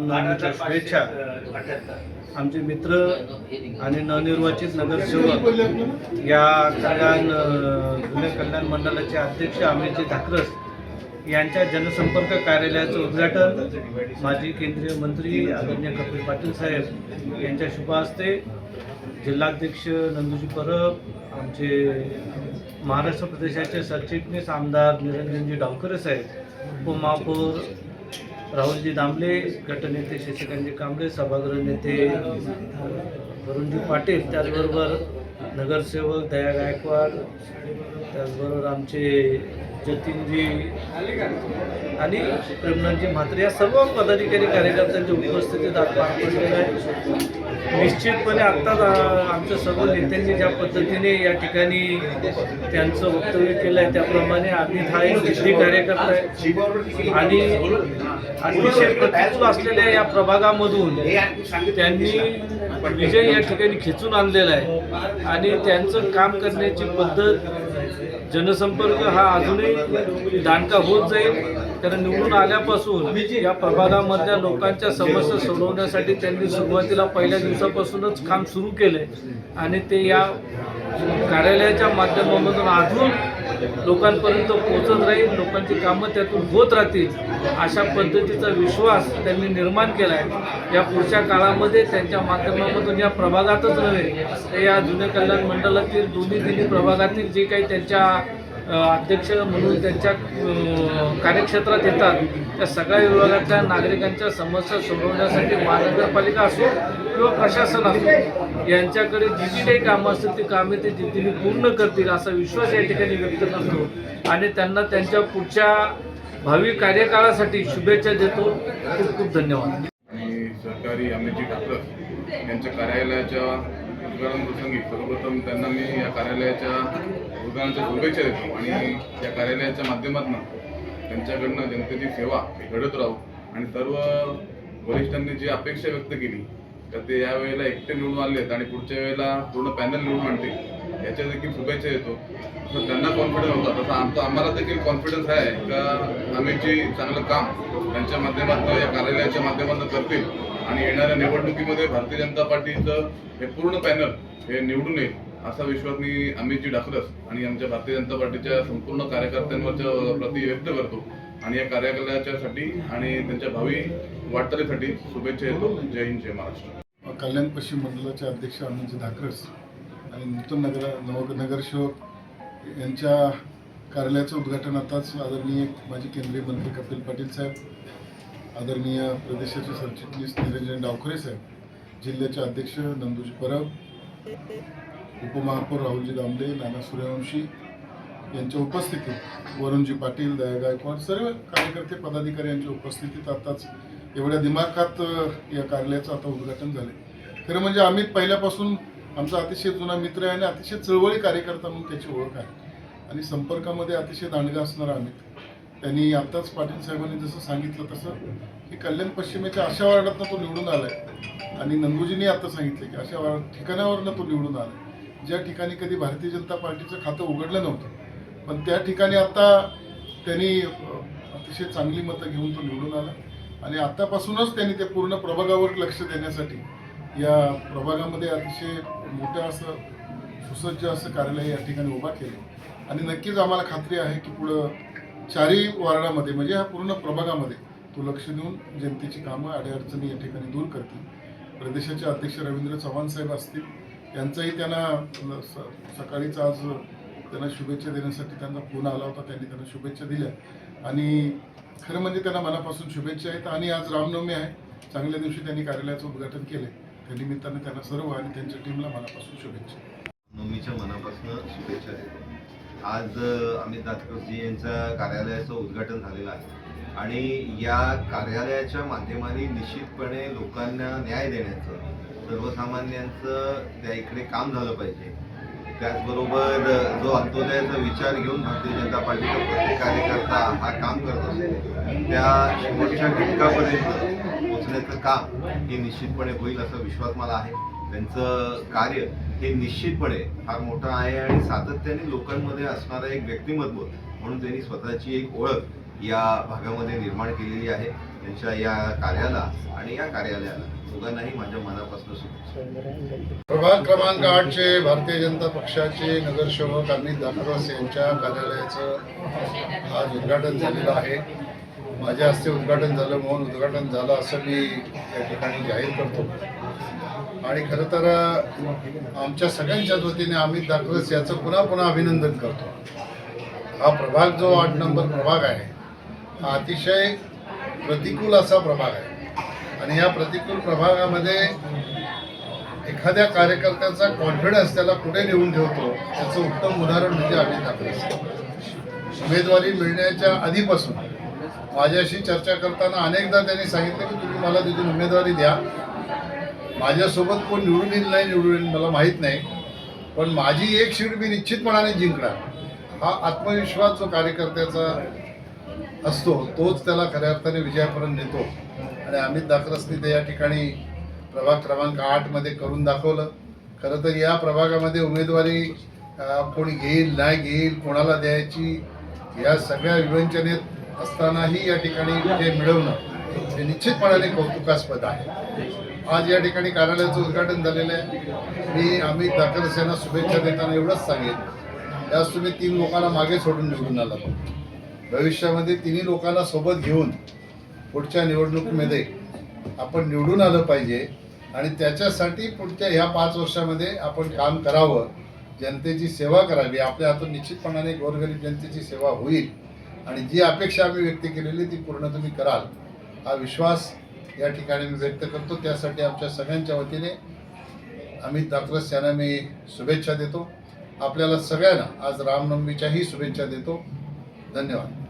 रामनवमीच्या शुभेच्छा। आमचे मित्र आणि नवनिर्वाचित नगरसेवक या जुने कल्याण मंडळाचे अध्यक्ष अमितजी धाकरस यांच्या जनसंपर्क कार्यालयाचं उद्घाटन माजी केंद्रीय मंत्री आदरणीय कपिल पाटील साहेब यांच्या शुभ हस्ते, जिल्हाध्यक्ष नंदूजी परब, आमचे महाराष्ट्र प्रदेशाचे सरचिटणीस आमदार निरंजनजी डावकरे साहेब, उपमहापौर राहुलजी दामले, गटनेते शशिकांतजी कांबळे, सभागृह नेते वरुणजी पाटील, त्याचबरोबर नगरसेवक दया गायकवाड, त्याचबरोबर आमचे जतीनजी आणि प्रेमनाथजी म्हात्रे या सर्व पदाधिकारी कार्यकर्त्यांच्या उपस्थितीत आज पार पडलेलं आहे। निश्चितपणे आत्ताच आमच्या सर्व नेत्यांनी ज्या पद्धतीने या ठिकाणी त्यांचं वक्तव्य केलं आहे त्याप्रमाणे अमित हा एक जिद्दी कार्यकर्ता आहे आणि अतिशय प्रतिकूल असलेल्या या प्रभागामधून त्यांनी विजय या ठिकाणी खेचून आणलेला आहे आणि त्यांचं काम करण्याची पद्धत, जनसंपर्क हा अजूनही दांडका होत जाईल। कारण निवडून आल्यापासून या प्रभागामधल्या लोकांच्या समस्या सोडवण्यासाठी त्यांनी सुरुवातीला पहिल्या दिवसापासूनच काम सुरू केले आणि ते या कार्यालयाच्या माध्यमामधून अजून लोकांपर्यंत पोहोचत राहील, लोकांची कामं त्यातून होत राहतील अशा पद्धतीचा विश्वास त्यांनी निर्माण केला आहे। या पुढच्या काळामध्ये त्यांच्या माध्यमामधून या प्रभागातच नव्हे तर या जुने कल्याण मंडळातील दोन्ही प्रभागातील जे काही त्यांच्या अध्यक्ष म्हणून त्यांच्या कार्यक्षेत्रात येतात त्या सगळ्या विभागातल्या नागरिकांच्या समस्या सोडवण्यासाठी महानगरपालिका असो किंवा प्रशासन असो यांच्याकडे जी काही कामं असतील ती कामे ते जिद्दीने पूर्ण करतील असा विश्वास या ठिकाणी व्यक्त करतो आणि त्यांना त्यांच्या पुढच्या भावी कार्यकाळासाठी शुभेच्छा देतो। खूप खूप धन्यवाद। आणि सहकारी अमितजी धाकरस यांच्या कार्यालयाच्या उद्घाटन प्रसंगी सर्वप्रथम त्यांना मी या कार्यालयाच्या उद्घाटनाच्या शुभेच्छा देतो आणि या कार्यालयाच्या माध्यमातून त्यांच्याकडनं जनतेची सेवा घडत राहू आणि सर्व वरिष्ठांनी जी अपेक्षा व्यक्त केली तर ते यावेळेला एकटे निवडून आलेत आणि पुढच्या वेळेला पूर्ण पॅनल निवडून आणतील याच्या देखील शुभेच्छा देतो। तर त्यांना कॉन्फिडन्स होता तसा आम्हाला देखील कॉन्फिडन्स आहे का आम्हीची चांगलं काम त्यांच्या माध्यमातून या कार्यालयाच्या माध्यमातून करतील आणि येणाऱ्या निवडणुकीमध्ये भारतीय जनता पार्टीचं हे पूर्ण पॅनल हे निवडून येईल असा विश्वास मी अमितजी धाकरस आणि आमच्या भारतीय जनता पार्टीच्या संपूर्ण कार्यकर्त्यांवरच्या प्रति व्यक्त करतो आणि या कार्यालयाच्यासाठी आणि त्यांच्या भावी वाटचालीसाठी शुभेच्छा देतो। जय हिंद, जय महाराष्ट्र। कल्याण पश्चिम मंडळाचे अध्यक्ष अमितजी धाकरस आणि नूतन नगरसेवक यांच्या कार्यालयाचं उद्घाटन आताच आदरणीय माजी केंद्रीय मंत्री कपिल पाटील साहेब, आदरणीय प्रदेशाचे सरचिटणीस निरंजन डावकरे साहेब, जिल्ह्याचे अध्यक्ष नंदूजी परब, उपमहापौर राहुलजी दामले, नाना सूर्यवंशी यांच्या उपस्थितीत, वरुणजी पाटील, दया गायकवाड, सर्व कार्यकर्ते पदाधिकारी यांच्या उपस्थितीत आताच एवढ्या दिमाखात या कार्यालयाचं आता उद्घाटन झाले। खरं म्हणजे अमित पहिल्यापासून आमचा अतिशय जुना मित्र आहे आणि अतिशय चळवळी कार्यकर्ता म्हणून त्याची ओळख आहे आणि संपर्कामध्ये अतिशय दांडगा असणारा अमित। त्यांनी आत्ताच पाटील साहेबांनी जसं सांगितलं तसं की कल्याण पश्चिमेच्या अशा वार्डातनं तो निवडून आला आहे आणि नंदूजींनी आता सांगितलं की अशा ठिकाणावरनं तो निवडून आला आहे ज्या ठिकाणी कधी भारतीय जनता पार्टीचं खातं उघडलं नव्हतं, पण त्या ठिकाणी आता त्यांनी अतिशय चांगली मतं घेऊन तो निवडून आला आणि आत्तापासूनच त्यांनी ते पूर्ण प्रभागावर लक्ष देण्यासाठी या प्रभागामध्ये अतिशय मोठं असं सुसज्ज असं कार्यालय या ठिकाणी उभा केलं आणि नक्कीच आम्हाला खात्री आहे की पुढं चारही वार्डामध्ये म्हणजे ह्या पूर्ण प्रभागामध्ये तो लक्ष देऊन जनतेची कामं अडीअडचणी या ठिकाणी दूर करतील। प्रदेशाचे अध्यक्ष रवींद्र चव्हाण साहेब असतील, त्यांचाही त्यांना सकाळीच आज त्यांना शुभेच्छा देण्यासाठी त्यांना फोन आला होता, त्यांनी त्यांना शुभेच्छा दिल्या आणि खरं म्हणजे त्यांना मनापासून शुभेच्छा आहेत आणि आज रामनवमी आहे, चांगल्या दिवशी त्यांनी कार्यालयाचं उद्घाटन केले, त्या निमित्ताने त्यांना सर्व आणि त्यांच्या टीमला मनापासून शुभेच्छा। नवमीच्या मनापासून शुभेच्छा देतो। आज अमित धाकरसजी यांच्या कार्यालयाचं उद्घाटन झालेलं आहे आणि या कार्यालयाच्या माध्यमाने निश्चितपणे लोकांना न्याय देण्याचं, सर्वसामान्यांचं त्या इकडे काम झालं पाहिजे। त्याचबरोबर जो अंत्योदयाचा विचार घेऊन भारतीय जनता पार्टीचा प्रत्येक कार्यकर्ता हा काम करत असतो त्या शेवटच्या घटकापर्यंत पोचण्याचं काम हे निश्चितपणे होईल असा विश्वास मला आहे। त्यांचं कार्य हे निश्चितपणे फार मोठं आहे आणि सातत्याने लोकांमध्ये असणारं एक व्यक्तिमत्व म्हणून त्यांनी स्वतःची एक ओळख या भागामध्ये निर्माण केलेली आहे। त्यांच्या या कार्याला आणि या कार्यालयाला दोघांनाही माझ्या मनापासून शुभेच्छा. प्रभाग क्रमांक 8चे भारतीय जनता पक्षाचे नगरसेवक अमित दाखरस यांच्या कार्यालयाचं आज उद्घाटन झालेलं आहे. माझ्या हस्ते उद्घाटन झालं म्हणून उद्घाटन झालं असं मी या ठिकाणी जाहीर करतो. आणि खरं तर आमच्या सगळ्यांच्याच वतीने अमित दाखरस याचं पुन्हा पुन्हा अभिनंदन करतो. हा प्रभाग जो 8 नंबर प्रभाग आहे हा अतिशय प्रतिकूल असा प्रभाग आहे आणि या प्रतिकूल प्रभागामध्ये एखाद्या कार्यकर्त्याचा कॉन्फिडन्स त्याला कुठे नेऊन ठेवतो त्याचं उत्तम उदाहरण म्हणजे अमित दाखरस. उमेदवारी मिळण्याच्या आधीपासून माझ्याशी चर्चा करताना अनेकदा त्यांनी सांगितलं की तुम्ही मला तिथून उमेदवारी द्या, माझ्यासोबत कोण निवडून येईल नाही निवडून येईल मला माहीत नाही, पण माझी एक सीट मी निश्चितपणाने जिंकणार. हा आत्मविश्वास जो कार्यकर्त्याचा असतो तोच त्याला खऱ्या अर्थाने विजयापर्यंत नेतो आणि अमित दाखरसनी ते या ठिकाणी प्रभाग क्रमांक 8मध्ये करून दाखवलं. खरं तर या प्रभागामध्ये उमेदवारी कोणी घेईल नाही घेईल कोणाला द्यायची या सगळ्या विवंचनेत असतानाही या ठिकाणी ते मिळवणं हे निश्चितपणाने कौतुकास्पद आहे. आज या ठिकाणी कार्यालयाचं उद्घाटन झालेलं आहे. मी अमित दाखरस यांना शुभेच्छा देताना एवढंच सांगेन, त्यास तुम्ही 3 लोकांना मागे सोडून निवडून आला. भविष्यामध्ये 3 लोकांना सोबत घेऊन पुढच्या निवडणुकीमध्ये आपण निवडून आलं पाहिजे आणि त्याच्यासाठी पुढच्या ह्या 5 वर्षामध्ये आपण काम करावं, जनतेची सेवा करावी. आपल्या हातून निश्चितपणाने गोरगरीब जनतेची सेवा होईल आणि जी अपेक्षा आम्ही व्यक्त केलेली ती पूर्ण तुम्ही कराल हा विश्वास या ठिकाणी मी व्यक्त करतो. त्यासाठी आमच्या सगळ्यांच्या वतीने अमित दाखरस यांना मी शुभेच्छा देतो. आपल्याला सगळ्यांना आज रामनवमीच्याही शुभेच्छा देतो. धन्यवाद.